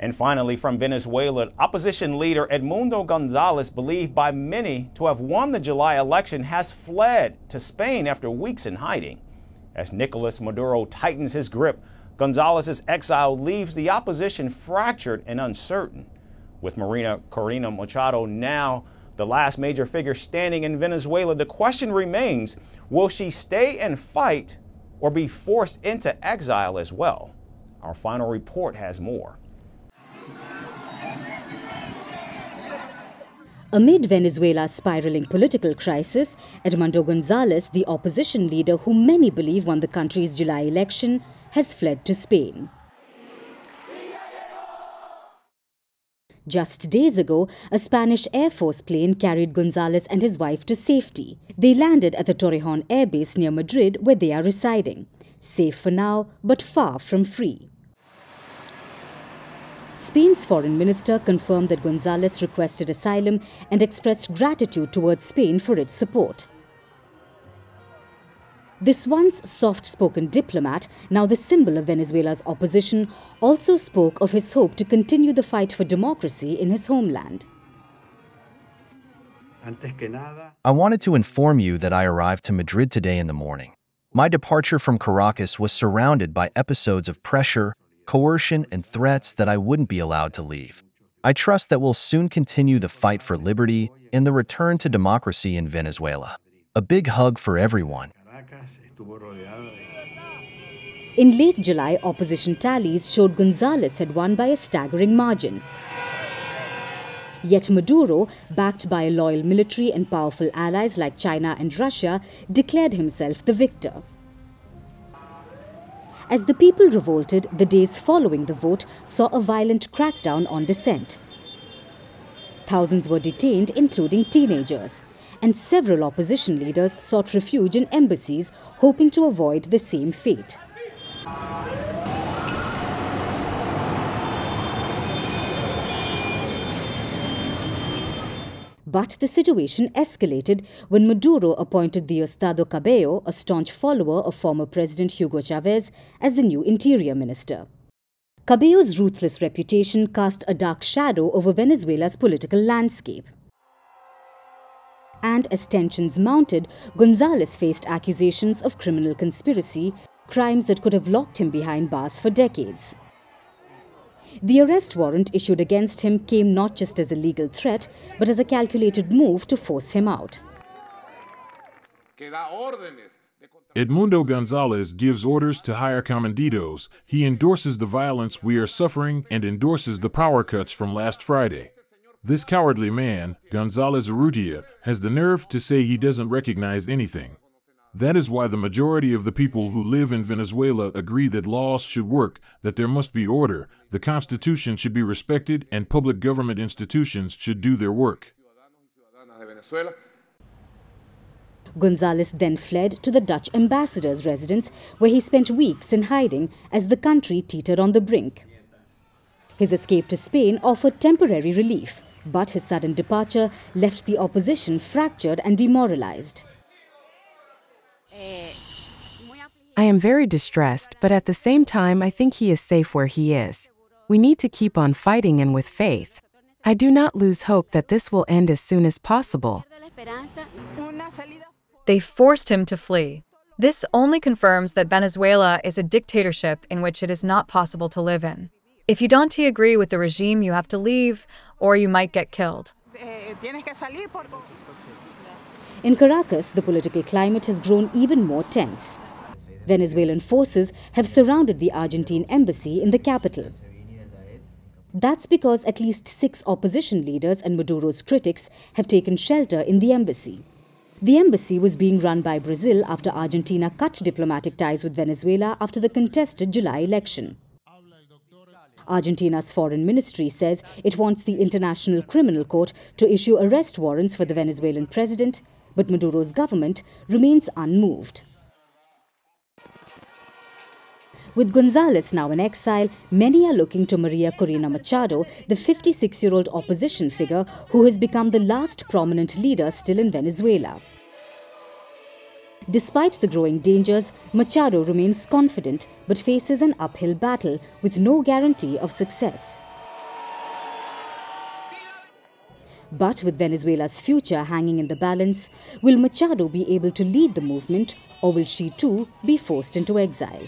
And finally, from Venezuela, opposition leader Edmundo Gonzalez, believed by many to have won the July election, has fled to Spain after weeks in hiding. As Nicolas Maduro tightens his grip, Gonzalez's exile leaves the opposition fractured and uncertain. With Maria Corina Machado now the last major figure standing in Venezuela, the question remains, will she stay and fight or be forced into exile as well? Our final report has more. Amid Venezuela's spiraling political crisis, Edmundo Gonzalez, the opposition leader who many believe won the country's July election, has fled to Spain. Just days ago, a Spanish Air Force plane carried Gonzalez and his wife to safety. They landed at the Torrejon Air Base near Madrid, where they are residing. Safe for now, but far from free. Spain's foreign minister confirmed that Gonzalez requested asylum and expressed gratitude towards Spain for its support. This once soft-spoken diplomat, now the symbol of Venezuela's opposition, also spoke of his hope to continue the fight for democracy in his homeland. I wanted to inform you that I arrived to Madrid today in the morning. My departure from Caracas was surrounded by episodes of pressure, coercion, and threats that I wouldn't be allowed to leave. I trust that we'll soon continue the fight for liberty and the return to democracy in Venezuela. A big hug for everyone. In late July, opposition tallies showed Gonzalez had won by a staggering margin. Yet Maduro, backed by a loyal military and powerful allies like China and Russia, declared himself the victor. As the people revolted, the days following the vote saw a violent crackdown on dissent. Thousands were detained, including teenagers, and several opposition leaders sought refuge in embassies, hoping to avoid the same fate. But the situation escalated when Maduro appointed Diosdado Cabello, a staunch follower of former President Hugo Chavez, as the new interior minister. Cabello's ruthless reputation cast a dark shadow over Venezuela's political landscape. And as tensions mounted, Gonzalez faced accusations of criminal conspiracy, crimes that could have locked him behind bars for decades. The arrest warrant issued against him came not just as a legal threat, but as a calculated move to force him out. Edmundo Gonzalez gives orders to hire comanditos. He endorses the violence we are suffering and endorses the power cuts from last Friday. This cowardly man, Gonzalez Urrutia, has the nerve to say he doesn't recognize anything. That is why the majority of the people who live in Venezuela agree that laws should work, that there must be order, the Constitution should be respected, and public government institutions should do their work. Gonzalez then fled to the Dutch ambassador's residence, where he spent weeks in hiding as the country teetered on the brink. His escape to Spain offered temporary relief, but his sudden departure left the opposition fractured and demoralized. I am very distressed, but at the same time I think he is safe where he is. We need to keep on fighting and with faith. I do not lose hope that this will end as soon as possible. They forced him to flee. This only confirms that Venezuela is a dictatorship in which it is not possible to live in. If you don't agree with the regime, you have to leave, or you might get killed. In Caracas, the political climate has grown even more tense. Venezuelan forces have surrounded the Argentine embassy in the capital. That's because at least 6 opposition leaders and Maduro's critics have taken shelter in the embassy. The embassy was being run by Brazil after Argentina cut diplomatic ties with Venezuela after the contested July election. Argentina's foreign ministry says it wants the International Criminal Court to issue arrest warrants for the Venezuelan president, but Maduro's government remains unmoved. With Gonzalez now in exile, many are looking to Maria Corina Machado, the 56-year-old opposition figure who has become the last prominent leader still in Venezuela. Despite the growing dangers, Machado remains confident but faces an uphill battle with no guarantee of success. But with Venezuela's future hanging in the balance, will Machado be able to lead the movement, or will she too be forced into exile?